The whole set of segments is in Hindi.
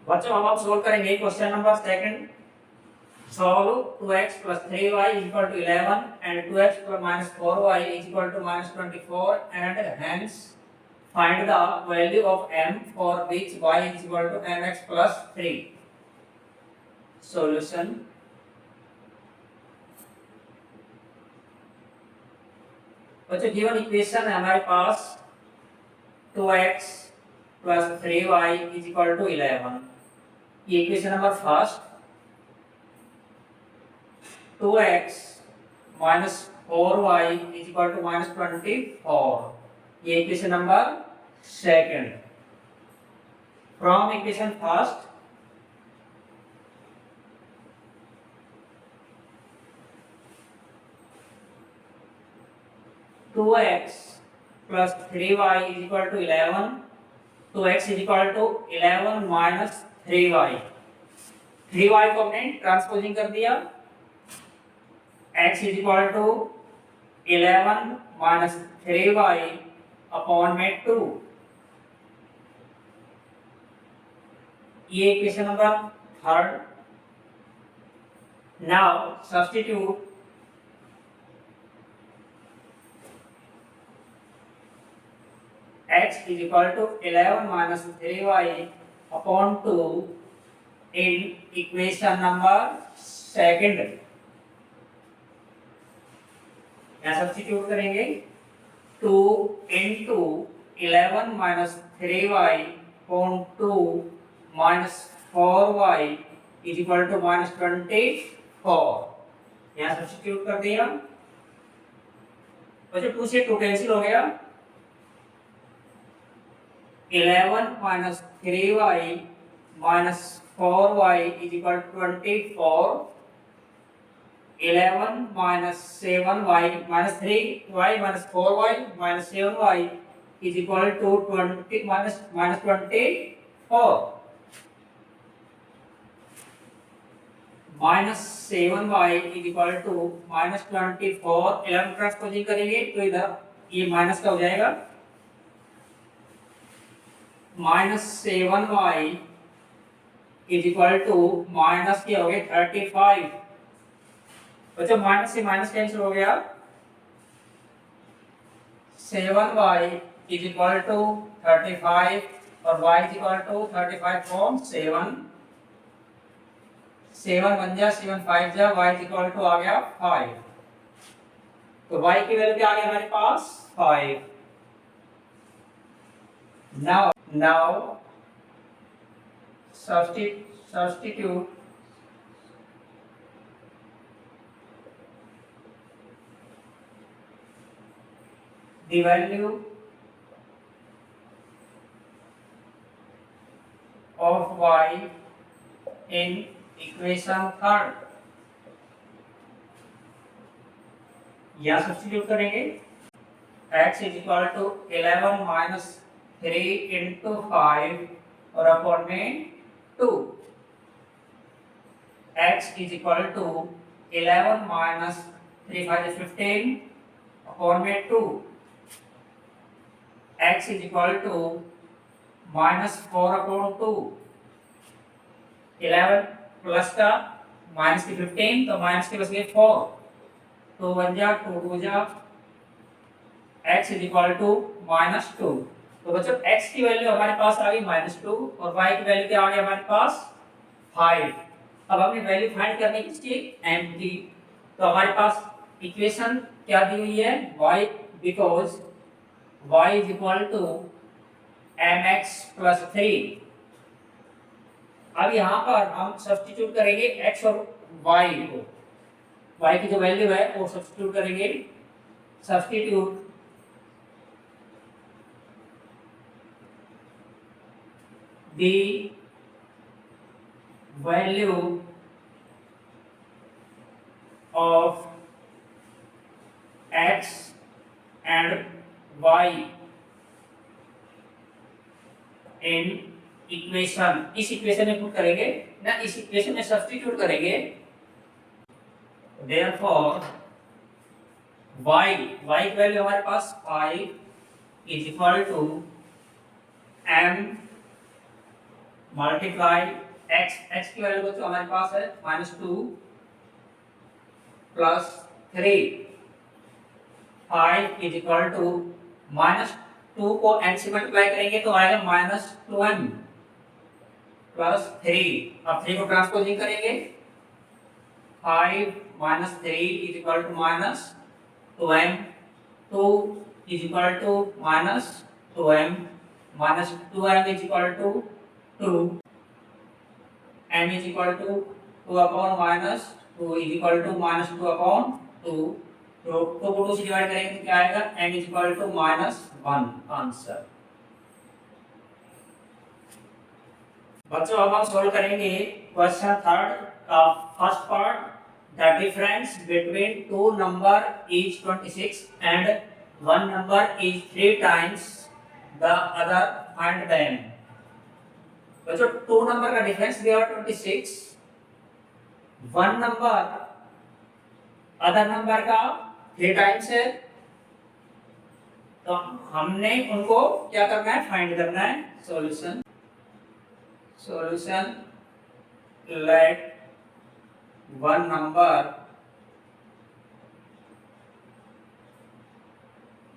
बच्चों हम अब सोल्व करेंगे question number second. Solve 2x plus 3y is equal to 11 and 2x plus minus 4y is equal to minus 24 and hence find the value of m for which y is equal to mx plus 3. Solution. बच्चों गिवन इक्वेशन है हमारे पास 2x plus 3y is equal to 11. ये equation number first. 2x minus 4y is equal to minus 24. ये equation number second. From equation first two x plus 3y is equal to 11. 2x is equal to 11 minus 3y. 3y को हमने ट्रांसपोजिंग कर दिया। x is equal to 11 minus 3y upon में 2। ये equation number third. Now substitute x is equal to 11 minus 3y upon 2 in equation number second। यहाँ सब्स्टिट्यूट करेंगे 2 into 11 minus 3y upon 2 minus 4y is equal to minus 24। यहाँ सब्स्टिट्यूट कर दिया। बच्चों 2 से 2 कैंसिल हो गया। 11 minus 3y minus 4y is equal to 24। 11 minus 7y minus 3y minus 4y minus 7y is equal to 20 minus 24। minus 7y is equal to minus 24। 11 transposing करेंगे तो इधर ये माइनस का हो जाएगा। minus 7y is equal to minus क्या हो गया 35। बच्चों माइनस से माइनस कैंसिल हो गया। 7y is equal to 35 और y is equal to 35 from 7। 7 बन जा 7 5 जा y is equal to आ गया 5। तो y की वैल्यू क्या आ गया हमारे पास 5। now substitute the value of y in equation third। यहाँ सब्स्टिट्यूट करेंगे x is equal to 11 minus 3 into 5 और अपॉन में 2। x is equal to 11 minus 3 5 is 15 upon में 2। x is equal to minus 4 upon 2। 11 plus का माइनस की 15 तो माइनस के बस गए 4 तो 1 जा 2 2 जा x is equal to minus 2। तो बच्चों x की वैल्यू हमारे पास आ गई -2 और y की वैल्यू क्या आ गई हमारे पास 5। अब हमने वैल्यू फाइंड करनी किसकी m की। तो हमारे पास इक्वेशन क्या दी हुई है y because y is equal to mx plus 3। अब यहाँ पर हम सब्स्टिट्यूट करेंगे x और y को। y की जो वैल्यू है वो सब्स्टिट्यूट करेंगे। Substitute the value of x and y in equation. इस इक्वेशन में पुट करेंगे ना, इस इक्वेशन में सब्स्टिट्यूट करेंगे। therefore y की वैल्यू हमारे पास 5 is equal to m multiply x की वैल्यू बच्चों हमारे पास है -2 प्लस 3 5 इज इक्वल टू -2 को n से मल्टीप्लाई करेंगे तो आएगा -2m प्लस 3। अब 3 को ट्रांसपोजिंग करेंगे 5 minus 3 is equal to minus 2m, 2 is equal to minus 2m, minus 2m is equal to 2, m is equal to 2 upon minus 2 is equal to minus 2 upon 2, तो 2 को 2 से डिवाइड करेंगे तो क्या आएगा m is equal to -1 answer. बच्चों अब हम सॉल्व करेंगे क्वेश्चन थर्ड का first part. The difference between two number is 26 and one number is 3 times the other, find them। बच्चों two number का difference दिया हुआ 26, one number other number का 3 times है, तो हमने उनको क्या करना है फाइंड करना है। Solution let one number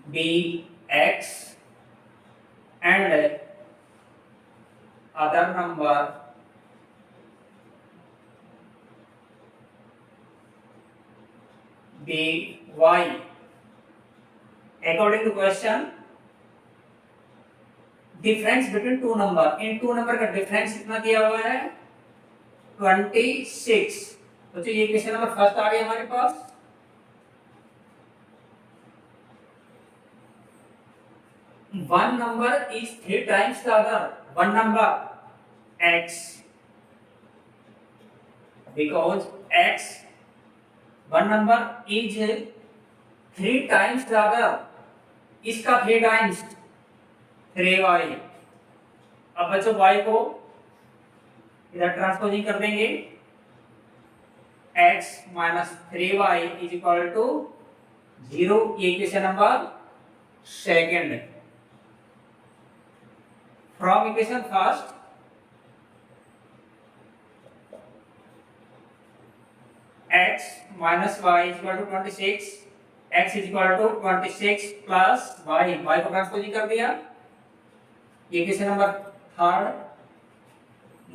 be x and other number be y। According to question, difference between two number, इन टू नंबर का डिफरेंस कितना दिया हुआ है 26। तो ये क्वेश्चन नंबर फर्स्ट आ गया हमारे पास। One number is 3 times the other, one number x, because x one number is 3 times the other, इसका 3 टाइम्स 3y। अब बच्चों y को इधर ट्रांसपोजिंग कर देंगे x minus 3y is equal to 0। ये equation number second. From equation first x minus y is equal to 26, x is equal to 26 plus y, y को ट्रांसपोजिंग कर दिया, ये equation number third.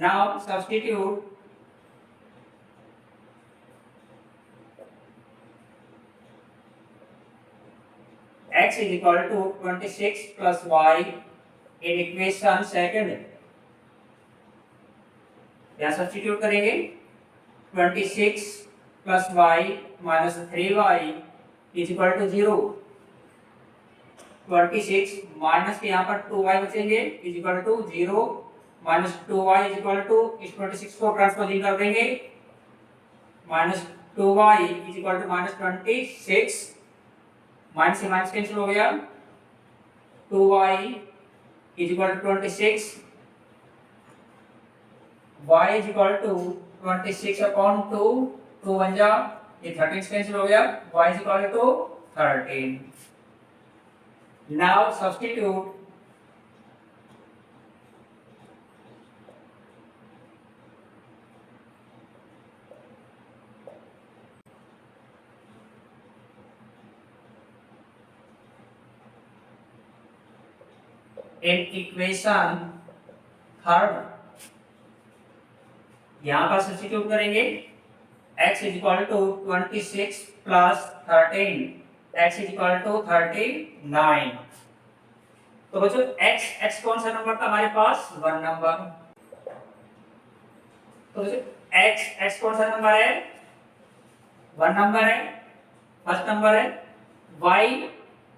Now substitute x is equal to 26 plus y in equation second। यहाँ सब्स्टिट्यूट करेंगे 26 plus y minus 3y is equal to 0। 26 minus के यहाँ पर 2y बचेंगे is equal to 0 minus 2y is equal to, इस 26 को ट्रांसपोजिंग कर देंगे minus 2y is equal to minus 26, minus से माइनस कैंसिल हो गया, 2y is equal to 26, y is equal to 26 upon 2, 2 बन जा, ये 13 कैंसिल हो गया, y is equal to 13। Now substitute in equation third, यहाँ पर सब्स्टिट्यूट करेंगे x is equal to 26 plus 13, x is equal to 39। तो बच्चों x कौन सा नंबर था हमारे पास, वन नंबर। तो बच्चों x कौन सा नंबर है, वन नंबर है, फर्स्ट नंबर है, y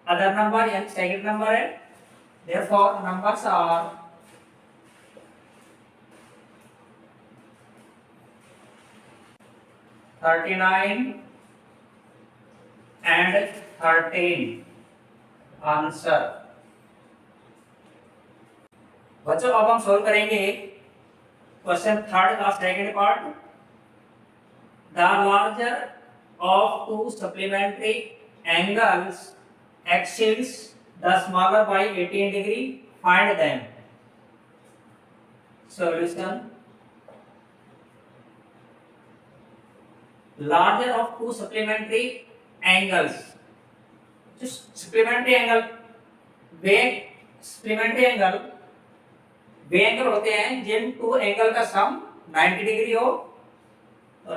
अदर नंबर यानी सेकंड नंबर है। therefore numbers are and 13 answer. बच्चों अब हम सोल्व करेंगे क्वेश्चन थर्ड का second part. The larger of to supplementary angles exceeds the smaller by 18 degree, find them। solution larger of two supplementary angles. जो supplementary angle वे supplementary angle वे एंगल होते हैं जिन टू एंगल का सम 90 डिग्री हो। तो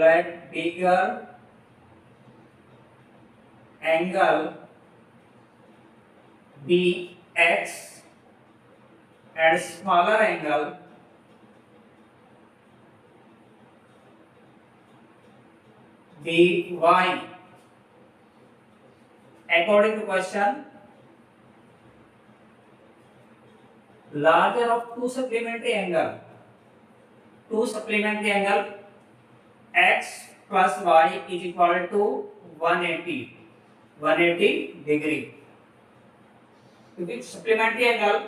let bigger angle be x and smaller angle be y. According to question, larger of two supplementary angle x plus y is equal to 180 degree. क्योंकि सप्लीमेंट्री एंगल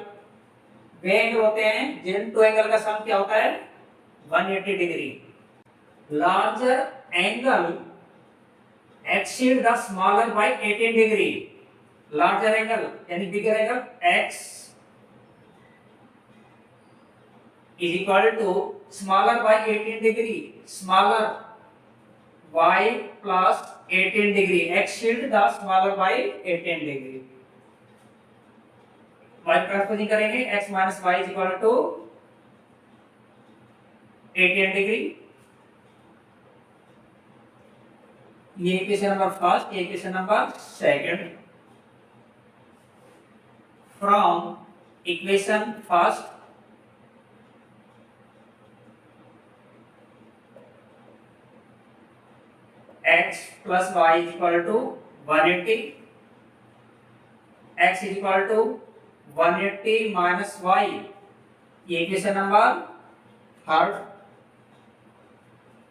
वे एंगल होते हैं जिन टू एंगल का सम क्या होता है 180 degree. Larger angle exceed the smaller by 18 degree. Larger angle यानी bigger angle x is equal to smaller by 18 degree. Smaller y plus 18 degree exceed the smaller by 18 degree. y transposing करेंगे x minus y is equal to 18 degree. ये इक्वेशन नंबर फर्स्ट, ये equation number second. From equation first x plus y is equal to 180, x is equal to 180 minus y, ये equation number third.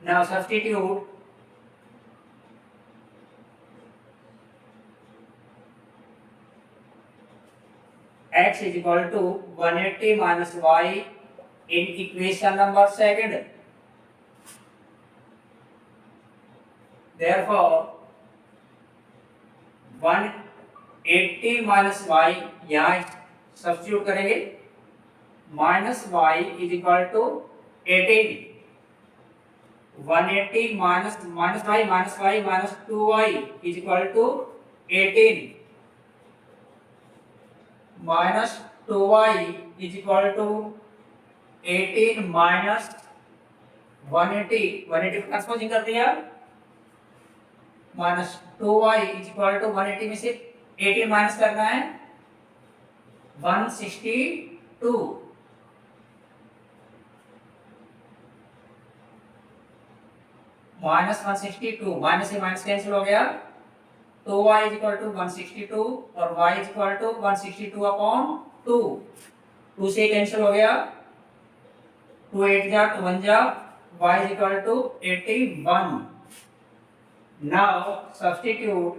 Now substitute x is equal to 180 minus y in equation number second. Therefore 180 minus y यहाँ सब्स्टिट्यूट करेंगे, minus y is equal to 18, 180 minus y minus 2y is equal to 18 minus 2y is equal to 18 minus 180 transposing कर दिया, minus 2y is equal to 180 में से 18 माइनस करना है 162, माइनस 162, माइनस से माइनस कैंसिल हो गया, तो y is equal to 162 और y is equal to 162 upon 2, 2 से कैंसिल हो गया, 2 8 जा 2 1 जा, y is equal to 81. Now substitute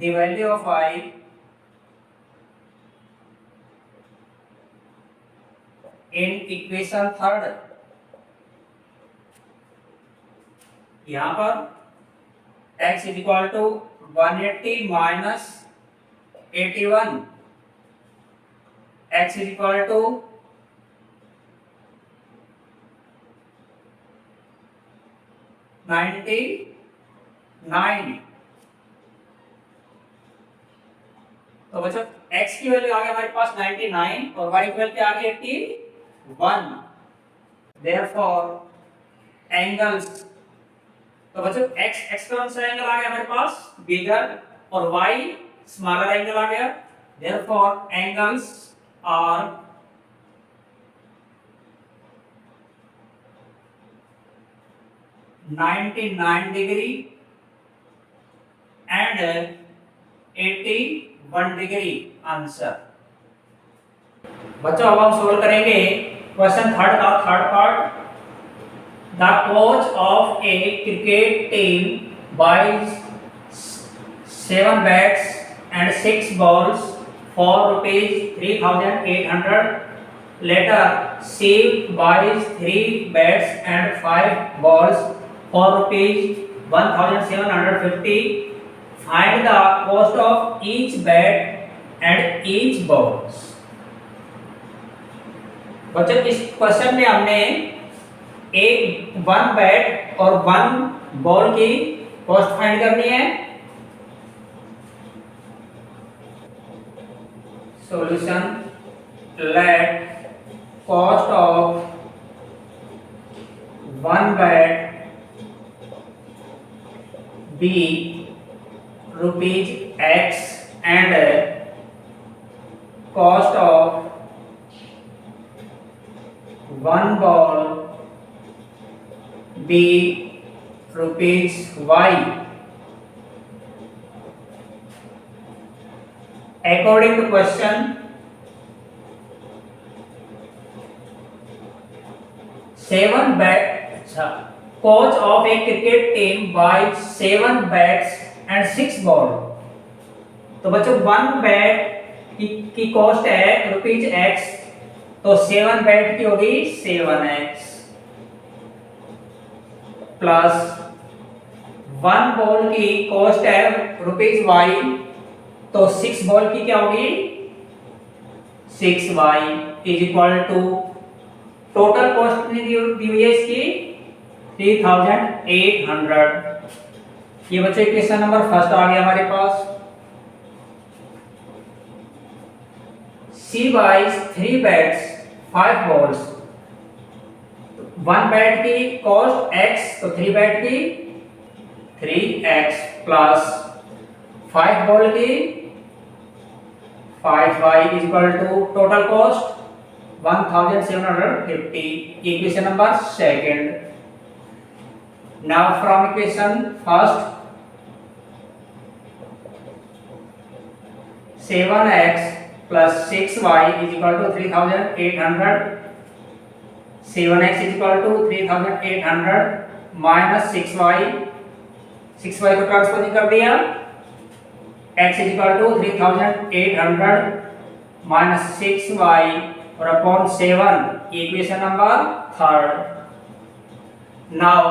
the value of y in equation third. यहाँ पर x is equal to 180 minus 81, x is equal to 99। तो बच्चों x की वैल्यू आ गई हमारे पास 99 और y की वैल्यू आ गई 81। Therefore angles, तो बच्चों x कौन सा एंगल आ गया हमारे पास बिगर और y स्मॉलर एंगल आ गया। Therefore angles are 99 degree and 81 degree answer. बच्चों अब हम सोल्व करेंगे क्वेश्चन थर्ड का third part. The coach of a cricket team buys 7 bats and 6 balls for ₹3,800। Later she buys 3 bats and 5 balls for rupees 1750. Find the cost of each bat and each ball. बच्चों इस क्वेश्चन में हमने एक वन बैट और वन बॉल की कॉस्ट फाइंड करनी है। Solution, let cost of one bat be rupees X and cost of one ball be rupees Y. According to question, 7 bat coach of a cricket team buys 7 bats and 6 ball. तो बच्चों वन बैट की कॉस्ट है रुपीज एक्स, तो 7 बैट की होगी 7x प्लस वन बॉल की कॉस्ट है रुपीज वाई, तो 6 बॉल की क्या होगी 6y is equal to total cost कितनी दी हुई है इसकी 3800। ये बच्चों क्वेश्चन नंबर फर्स्ट आ गया हमारे पास। C buys 3 bats 5 balls, one bat की कॉस्ट x, तो 3 बैट की 3x प्लस 5 बॉल की 5y is equal to total cost 1750। Equation number second. Now from equation first, 7x plus 6y is equal to 3800. 7x is equal to 3800 minus 6y, 6y को ट्रांसपोजिंग कर दिया, x is equal to 3800 minus 6y और upon 7, equation number third. Now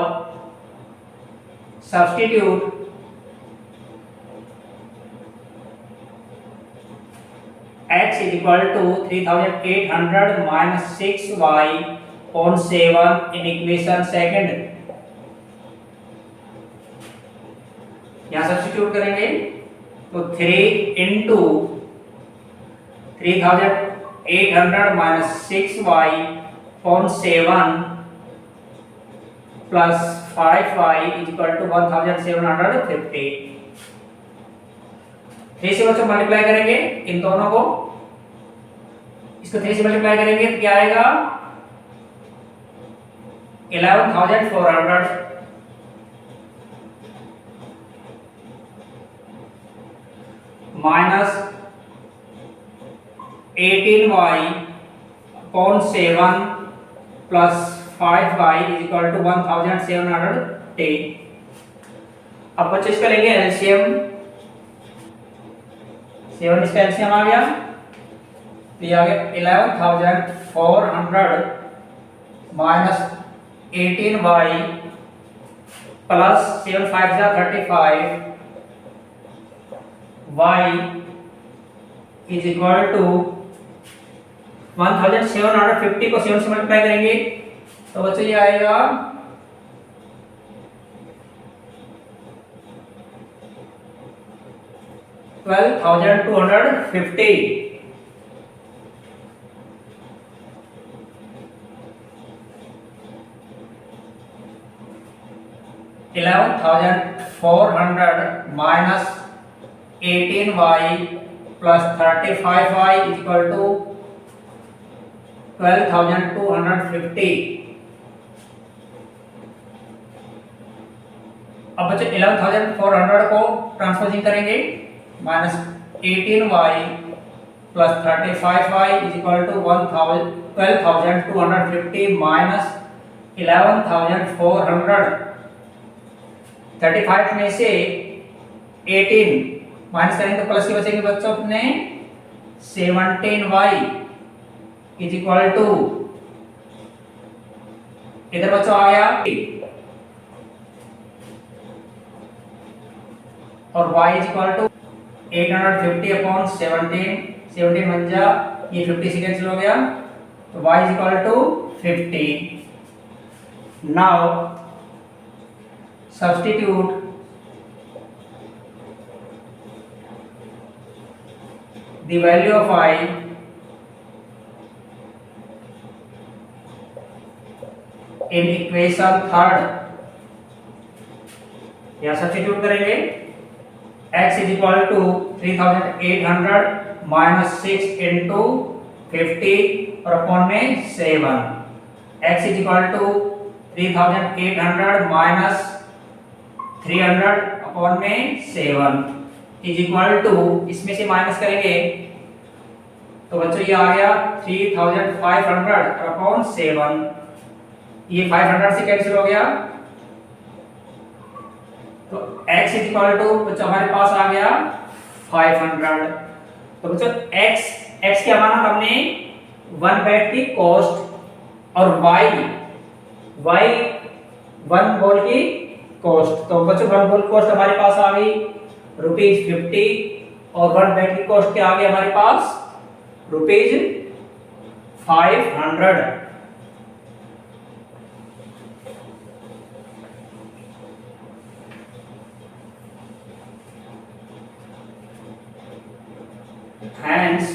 substitute x is equal to 3800 minus 6y on 7 in equation second। यहाँ सब्स्टिट्यूट करेंगे तो 3 into 3800 minus 6y on 7 plus 5y is equal to 1750। 3 से बच्चों मल्टीप्लाई करेंगे इन दोनों को, इसको 3 से मल्टीप्लाई करेंगे तो क्या आएगा 11400 minus 18y upon 7 plus 5y is equal to 1710। अब बच्चों इसका लेंगे एलसीएम, 7 इसका एलसीएम आ गया, ये आ गया 11400 माइनस 18y प्लस 7 5 जा 35 y इज इक्वल टू 1750 को 7 से मल्टीप्लाई करेंगे तो बच्चों ये आएगा 12,250। 11,400 minus 18y plus 35y is equal to 12,250। अब बच्चों 11,400 को ट्रांसपोजिंग करेंगे, minus 18y plus 35y is equal to 12,250 minus 11,400। 35 में से 18 माइनस करेंगे तो प्लस की बचेंगे बच्चों अपने 17y इज इक्वल टू, इधर बच्चों आ गया और y is equal to 850 upon 17 बन जा, ये 50 से कैंसिल हो गया, तो y is equal to 50। Now substitute the value of I in equation third, यहाँ सब्स्टिट्यूट करेंगे x is equal to 3800 minus 6 into 50 और अपॉन में 7, x is equal to 3800 minus 300 upon में 7 इज इक्वल टू, इसमें से माइनस करेंगे तो बच्चों ये आ गया 3500 अपॉन 7, ये 500 से कैंसिल हो गया, तो x इज इक्वल टू बच्चों हमारे पास आ गया 500। तो बच्चों x क्या माना हमने 1 बेड की कॉस्ट और y 1 बॉल की कॉस्ट। तो बच्चों 1 बॉल कॉस्ट हमारे पास आ गई ₹50 और 1 बेड की कॉस्ट क्या आ गई हमारे पास ₹500। Hence,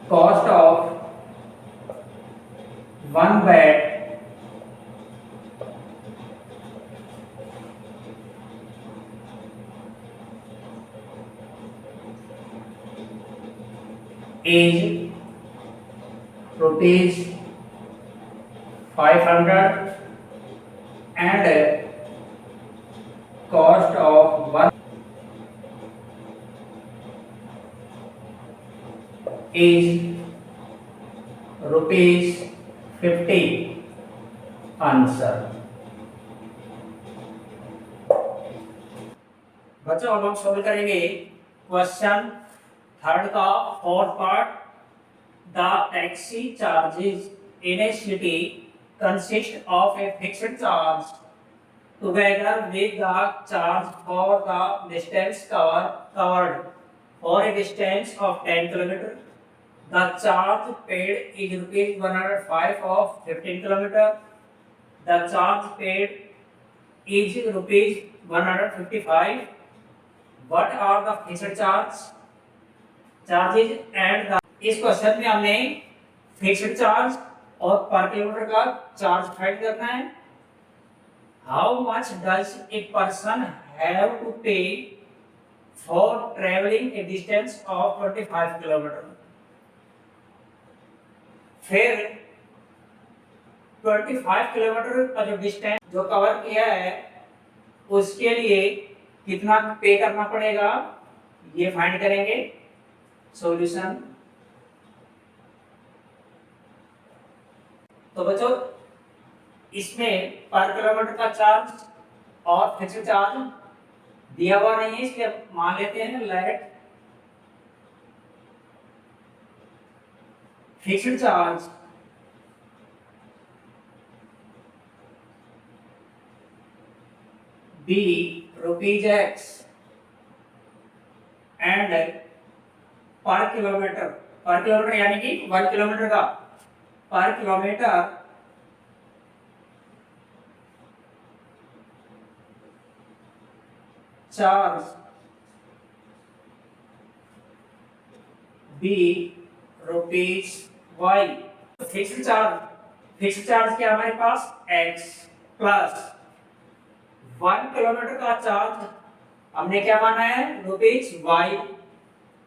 cost of 1 bed is ₹500 and cost of 1 is ₹50। Answer. बच्चों अब हम सॉल्व करेंगे क्वेश्चन थर्ड का fourth part. The taxi charges in A city consist of a fixed charge together with the charge for the distance covered for a distance of 10 kilometre. The charge paid is ₹105 of 15 kilometer. The charge paid is ₹155. What are the fixed charges and the, इस क्वेश्चन में हमने फिक्स्ड चार्ज और पर किलोमीटर का चार्ज फाइंड करना है। How much does a person have to pay for travelling a distance of 25 kilometre. फिर 25 किलोमीटर का जो डिस्टेंस जो कवर किया है उसके लिए कितना पे करना पड़ेगा ये फाइंड करेंगे। सॉल्यूशन। तो बच्चों इसमें पर किलोमीटर का चार्ज और फिक्स्ड चार्ज दिया हुआ नहीं है, इसलिए मान लेते हैं let fixed charge be ₹X and per kilometre यानी कि 1 किलोमीटर का per kilometre charge be ₹Y। Fixed charge क्या हमारे पास x प्लस 1 किलोमीटर का चार्ज हमने क्या माना है ₹Y।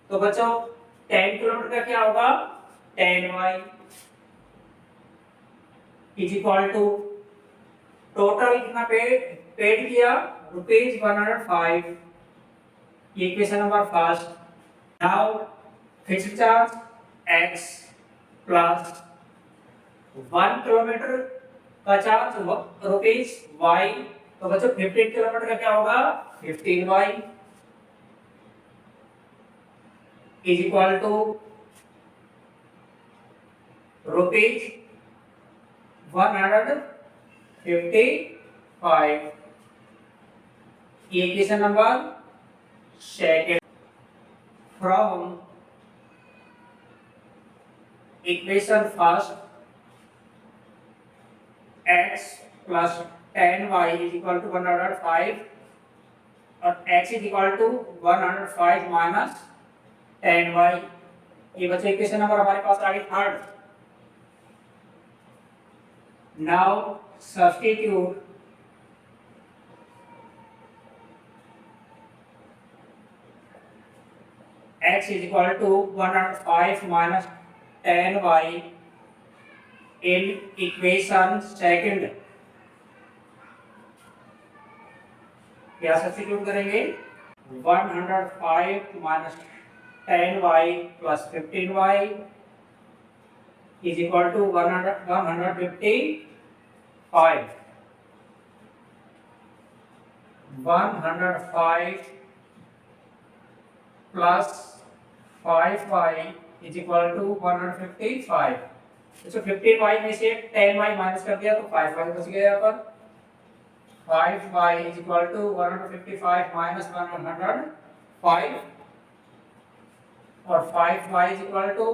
तो बच्चों 10 किलोमीटर का क्या होगा 10y is equal to total कितना पेड किया ₹105। ये equation number first. Now fixed charge x plus 1 kilometre का चार्ज ₹Y। तो बच्चों 15 किलोमीटर का क्या होगा 15y is equal to ₹155। Equation number second, from equation first x plus 10y is equal to 105 और x is equal to 105 minus 10y, ये बच्चे इक्वेशन नंबर हमारे पास आ गई third. Now substitute x is equal to 105 minus 10y in equation second, क्या सब्स्टिट्यूट करेंगे? 105 minus 10y plus 15y is equal to 155. 105 plus 5y is equal to 155. तो 15y में से 10y माइनस कर दिया तो 5y बच गया यहाँ पर। 5y is equal to 155 minus 105 और 5y is equal to,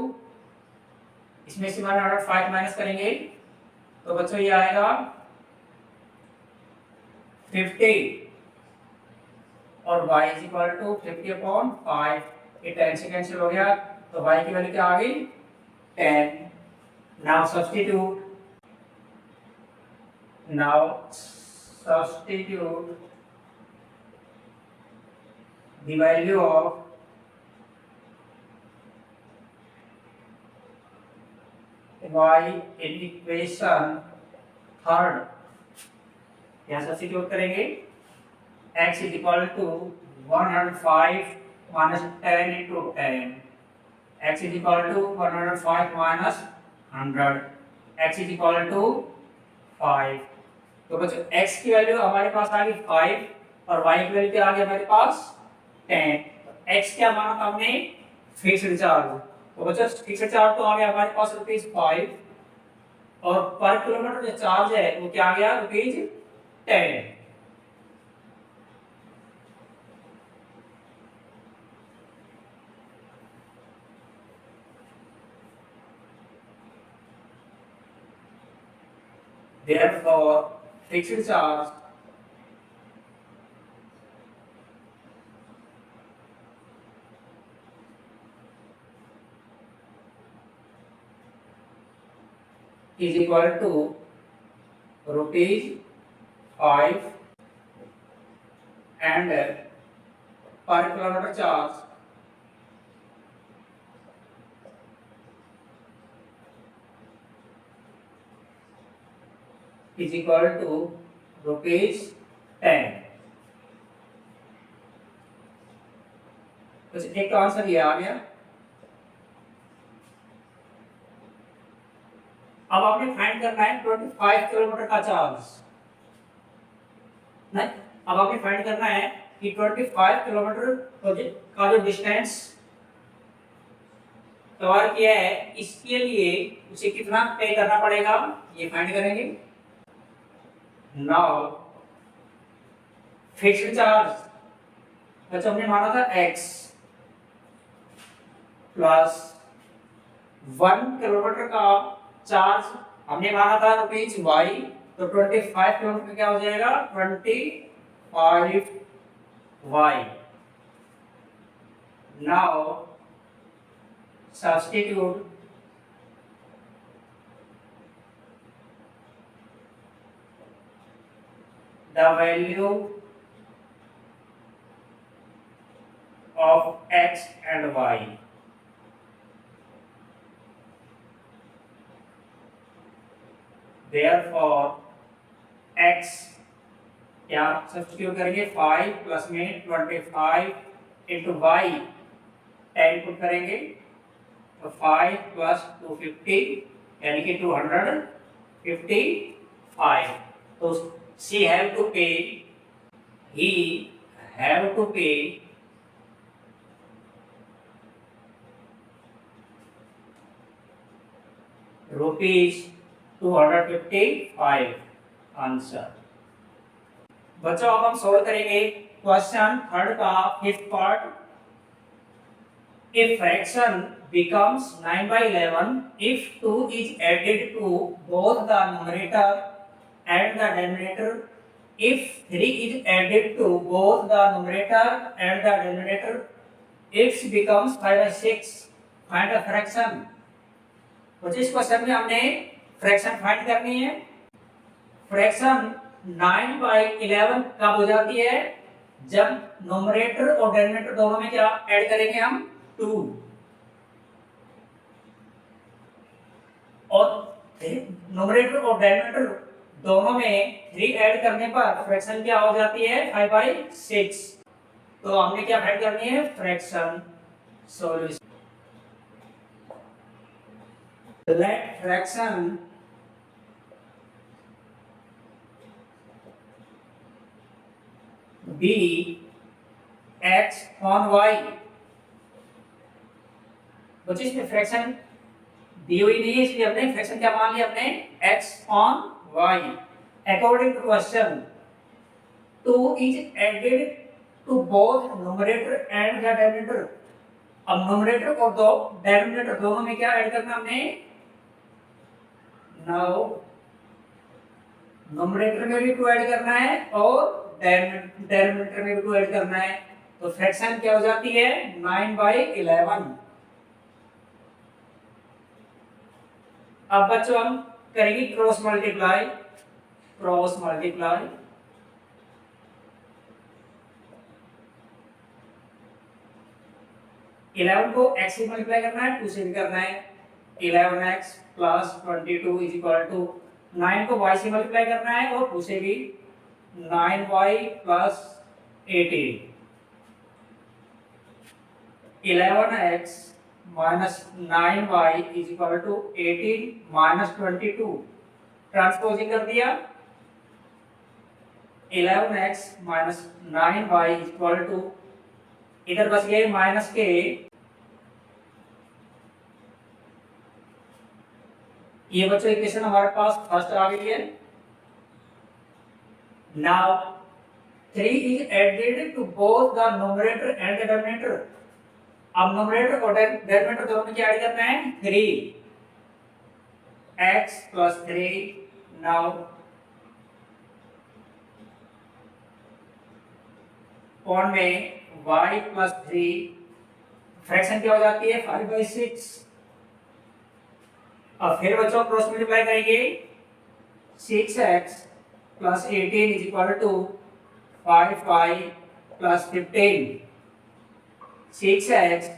इसमें से 105 माइनस करेंगे तो बच्चों ये आएगा 50 और y is equal to 50/5, ये 10 से कैंसिल हो गया तो y की वैल्यू क्या आ गई? 10। Now substitute the value of y in equation third, यहाँ सब्स्टिट्यूट करेंगे x is equal to 105 minus 10 into 10, x is equal to 105 minus 100, x is equal to 5। तो बच्चों x की वैल्यू हमारे पास आ गई 5 और y की वैल्यू क्या आ गई हमारे पास 10। तो x क्या माना था हमने? Fixed charge. तो बच्चों फिक्स्ड चार्ज तो आ गया हमारे पास ₹5 और पर किलोमीटर जो चार्ज है वो क्या आ गया? ₹10। Therefore, fixed charge is equal to ₹5 and per kilometer charge is equal to ₹10। तो एक तो आंसर ये आ गया। अब आपने फाइंड करना है 25 किलोमीटर का चार्ज, नहीं, अब आपने फाइंड करना है कि 25 किलोमीटर का जो डिस्टेंस कवर किया है इसके लिए उसे कितना पे करना पड़ेगा ये फाइंड करेंगे। नाउ फिक्स्ड चार्ज बच्चों हमने माना था x प्लस 1 किलोमीटर का चार्ज हमने माना था ₹y, तो 25 किलोमीटर क्या हो जाएगा? 25y। Now substitute the value of x and y. Therefore, x क्या सब्स्टिट्यूट करेंगे? 5 प्लस में 25 इंटू y 10 पुट करेंगे तो 5 प्लस 250 यानी कि 255। तो he have to pay ₹255 answer. बच्चों अब हम सोल्व करेंगे क्वेश्चन थर्ड का fifth part. A fraction becomes 9 by 11 if 2 is added to both the numerator and the denominator. If 3 is added to both the numerator and the denominator, x becomes 5 by 6. Find a fraction. तो इस क्वेश्चन में हमने फ्रैक्शन फाइंड करनी है। फ्रैक्शन 9 by 11 कब हो जाती है? जब नोमरेटर और डेनोमिनेटर दोनों में क्या ऐड करेंगे हम? 2। और नोमरेटर और डेनोमिनेटर दोनों में 3 ऐड करने पर फ्रैक्शन क्या हो जाती है? 5 by 6। तो हमने क्या फाइंड करनी है? Fraction solution. Let fraction be x on y। बच्चों इसमें फ्रैक्शन दी हुई नहीं है, इसलिए हमने फ्रैक्शन क्या मान लिया? अपने x on y। According to question 2 is added to both numerator and the denominator। अब numerator और दो denominator दोनों में क्या ऐड करना हमने? नाउ numerator में भी 2 ऐड करना है और डेनोमिनेटर में भी 2 ऐड करना है। तो फ्रैक्शन क्या हो जाती है? 9 by 11। अब बच्चों हम करेंगे क्रॉस मल्टीप्लाई। क्रॉस मल्टीप्लाई 11 को x से मल्टीप्लाई करना है, 2 से भी करना है। 11x plus 22 is equal to 9 को y से मल्टीप्लाई करना है और 2 से भी 9y plus 18। 11x minus 9y is equal to 18 minus 22। Transposing कर दिया। 11x minus 9y is equal to, इधर बच गए माइनस के, ये बच्चों इक्वेशन हमारे पास फर्स्ट आ गई है। Now 3 is added to both the numerator and the denominator। अब numerator और denominator दोनों में क्या ऐड करना है? 3। x plus 3 now कौन में y plus 3 फ्रैक्शन क्या हो जाती है? 5 by 6। अब फिर बच्चों क्रॉस मल्टीप्लाई करेंगे। 6x plus 18 is equal to 5y plus 15। 6x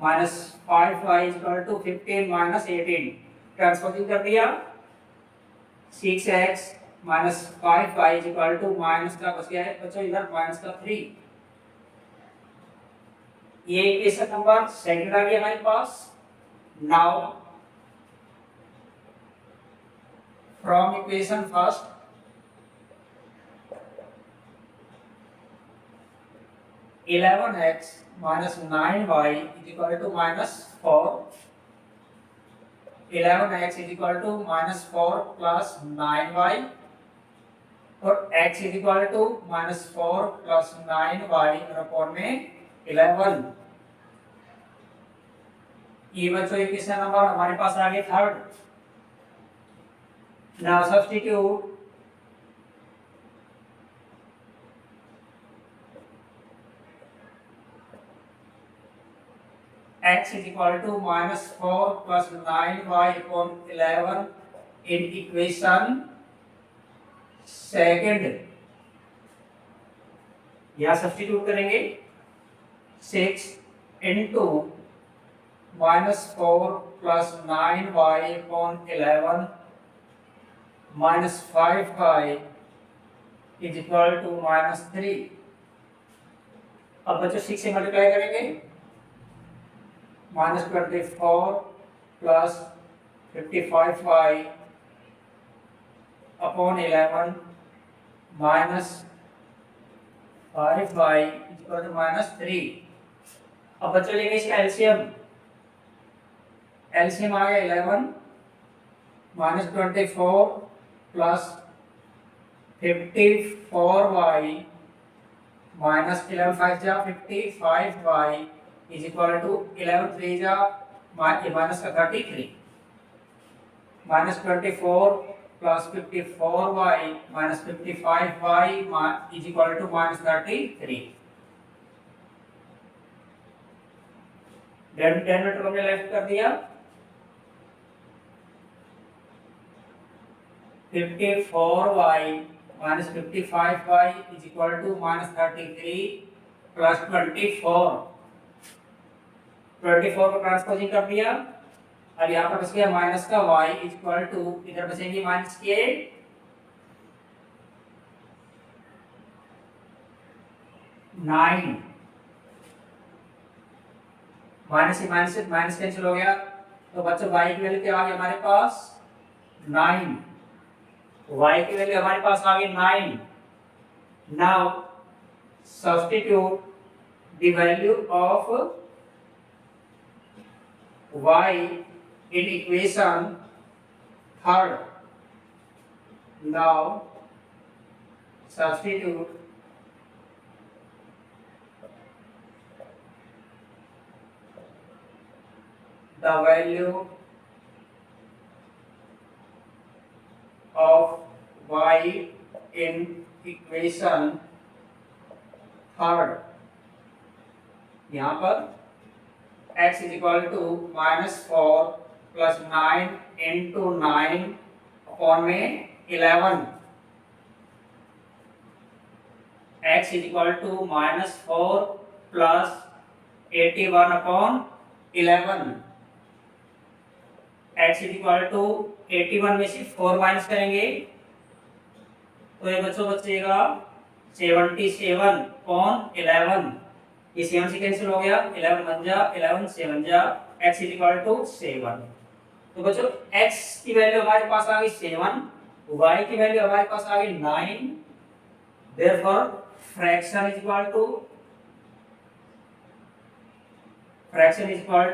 minus 5y is equal to 15 minus 18। Transposing कर दिया। 6x minus 5y is equal to minus का बच गया है बच्चों इधर माइनस का 3। ये इक्वेशन नंबर सेकंड आ गया हमारे पास। Now from equation first, eleven x minus 9y is equal to minus 4। 11x is equal to minus 4 plus 9y और x is equal to minus 4 plus 9y और अपॉन में 11। ये बच्चों इक्वेशन नंबर हमारे पास आ गया third. Now substitute x is equal to minus 4 plus 9y upon 11 in equation second। यहाँ सब्स्टिट्यूट करेंगे। 6 into minus 4 plus 9y upon 11 minus 5y is equal to minus 3। अब बच्चों 6 से मल्टीप्लाई करेंगे। minus 24 plus 55y upon 11 minus 5y is equal to minus 3। अब बच्चों लेंगे इसका एलसीएम। एलसीएम आ गया 11 minus 24 plus 54y minus 11 5 जा 55y is equal to 11 3 जा minus 33 minus 24 plus 54y minus 55y is equal to minus 33 denominator हमने लेफ्ट कर दिया 54y minus 55y is equal to minus 33 plus 24 को ट्रांसपोजिंग कर दिया अब यहाँ पर बच गया माइनस का y is equal to इधर बचेंगे माइनस के 9 माइनस कैंसिल हो गया तो बच्चों y की वैल्यू क्या आ गई हमारे पास 9 y की वैल्यू हमारे पास आ गई 9 now substitute the value of y in equation third now substitute the value of y in equation third यहाँ पर x is equal to minus 4 plus 9 into 9 upon में 11 x is equal to minus 4 plus 81 upon 11 x is equal to 81 में से 4 माइनस करेंगे तो ये बच्चों बचेगा 77 upon 11 ये 7 से कैंसिल हो गया 11 बन जा 11 7 जा x is equal to 7 तो बच्चों x की वैल्यू हमारे पास आ गई 7 y की वैल्यू हमारे पास आ गई 9 therefore fraction is equal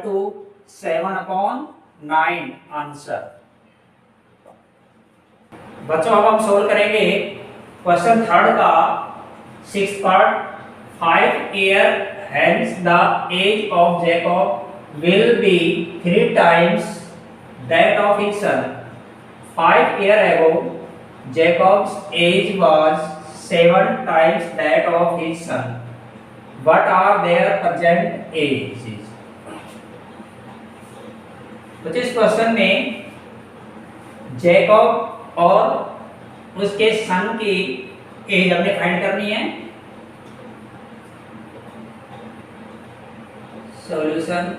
to 7 upon 9 answer बच्चों अब हम सोल्व करेंगे क्वेश्चन थर्ड का 6th part 5 year hence the age of Jacob will be 3 times that of his son. 5 years ago, Jacob's age was 7 times that of his son. What are their present ages? तो इस क्वेश्चन में जैकब और उसके सन की एज हमने फाइंड करनी है solution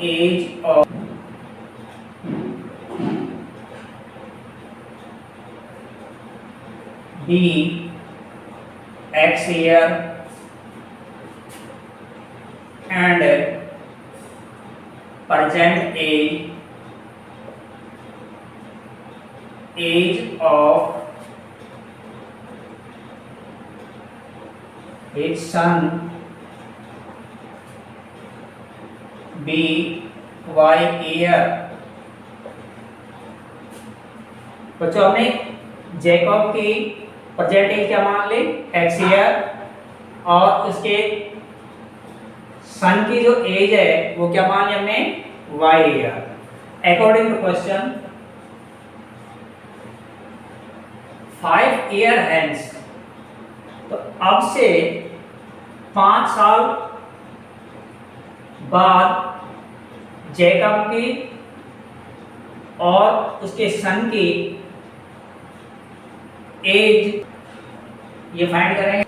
age of be x year and present age of his son b y year बच्चों हमने जैकब की प्रेजेंट एज क्या मान ली x ईयर और उसके सन की जो एज है वो क्या मान ली हमने y year according to question 5 year hence तो अब से 5 साल बाद जैकब की और उसके सन की एज ये फाइंड करेंगे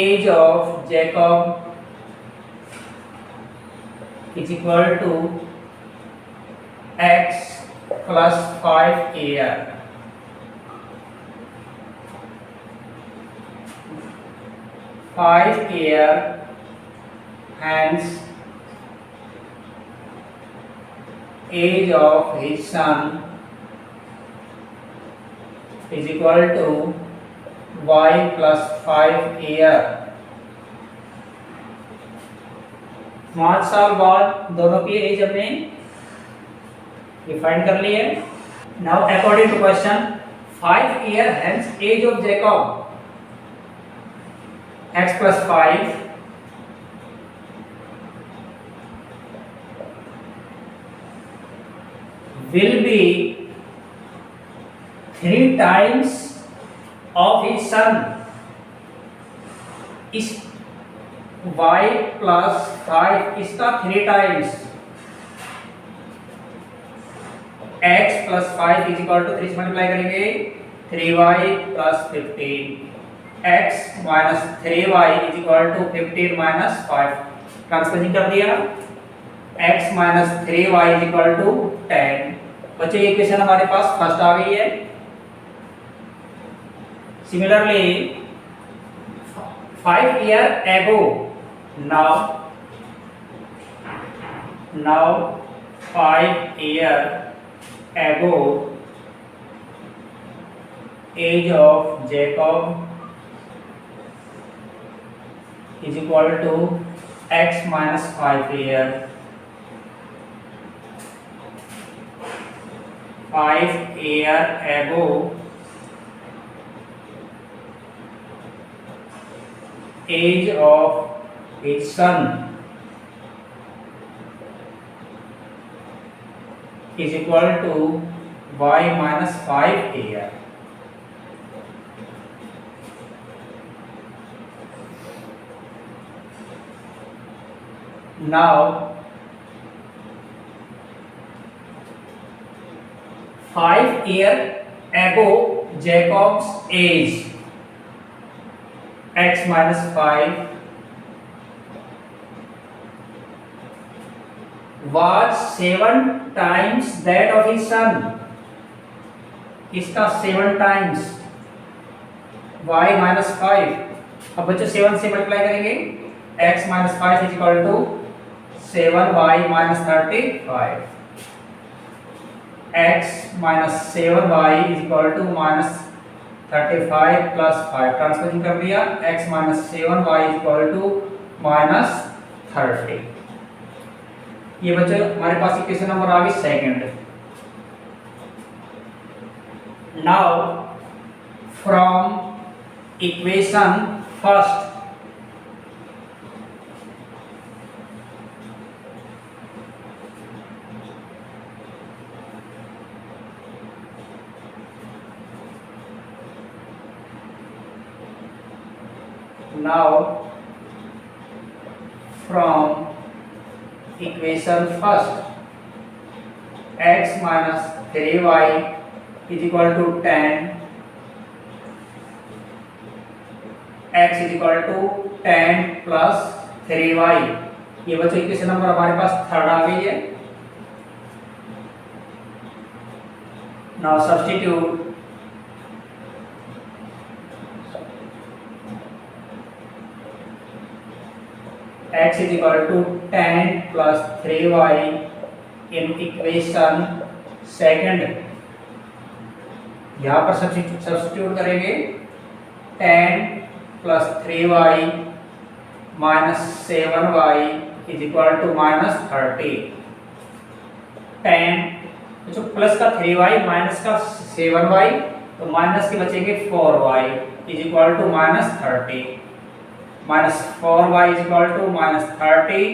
age of Jacob is equal to x plus 5 year. Five year, hence age of his son is equal to y plus 5 air। 5 साल बाद दोनों की एज हमने डिफाइन कर ली है। Now according to question 5 year hence age of Jacob x plus 5 will be 3 times of his son। इस y plus 5 इसका 3 times x plus 5 is equal to 3 से मल्टीप्लाई करेंगे 3y plus 15 x minus 3y is equal to 15 minus 5 transposing कर दिया x minus 3y is equal to 10। बच्चों ये इक्वेशन हमारे पास फर्स्ट आ गई है। Similarly 5 year ago now 5 year ago age of Jacob is equal to x minus 5 year। 5 year ago age of his son is equal to y minus 5 year। Now 5 year ago Jacob's age x minus 5 was 7 times that of his son। इसका 7 times y minus 5। अब बच्चों 7 से मल्टीप्लाई करेंगे x minus 5 is equal to 7y minus 35। x minus 7y is equal to minus 35 plus 5 transposing कर दिया x minus 7y is equal to minus 30। ये बच्चों हमारे पास इक्वेशन नंबर आ गई second. Now from equation first now from equation first x minus 3y is equal to 10 x is equal to 10 plus 3y। ये बच्चों इक्वेशन नंबर हमारे पास थर्ड आ गई है। now substitute x is equal to 10 plus 3y in equation second. यहाँ पर सब्स्टिट्यूट करेंगे 10 plus 3y minus 7y is equal to minus 30। 10 जो प्लस का 3y माइनस का 7y तो माइनस के बचेंगे 4y is equal to minus 30। Minus 4y is equal to minus 30।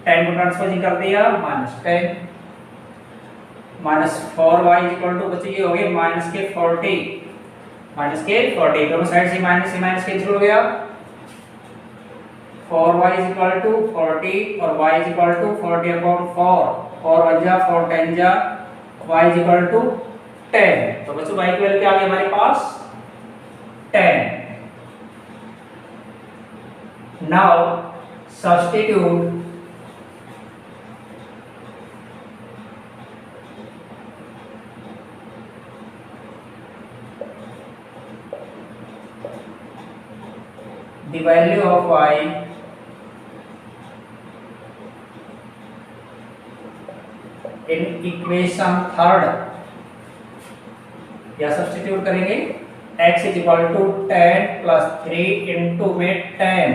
10 को ट्रांसपोजिंग कर दिया minus 10 minus 4y is equal to बचेगी हो गए माइनस के 40 दोनों साइड से माइनस कैंसिल हो गया। 4y is equal to 40 और y is equal to 40 upon 4 1 जा 4 10 जा y is equal to 10। तो बच्चों y की वैल्यू क्या आ गई हमारे पास 10। Now substitute the value of y in equation third या सब्स्टिट्यूट करेंगे x is equal to 10 plus 3 into में 10,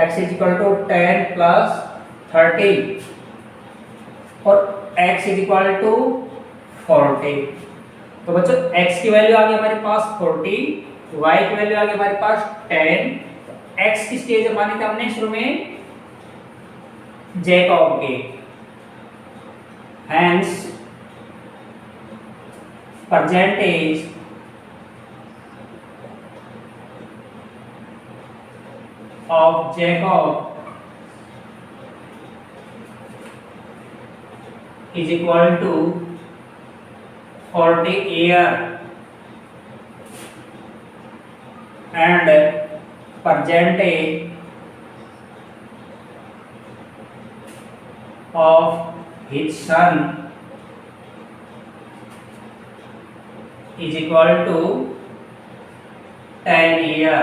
x is equal to 10 plus 30 और x इज इक्वल टू 40। तो बच्चों x की वैल्यू आ गई हमारे पास 40, y की वैल्यू आ गई हमारे पास 10, x की स्टेज मानी थी हमने शुरू में जैकब के, hence percentage of Jacob is equal to 40 year and percentage of his son is equal to 10 year।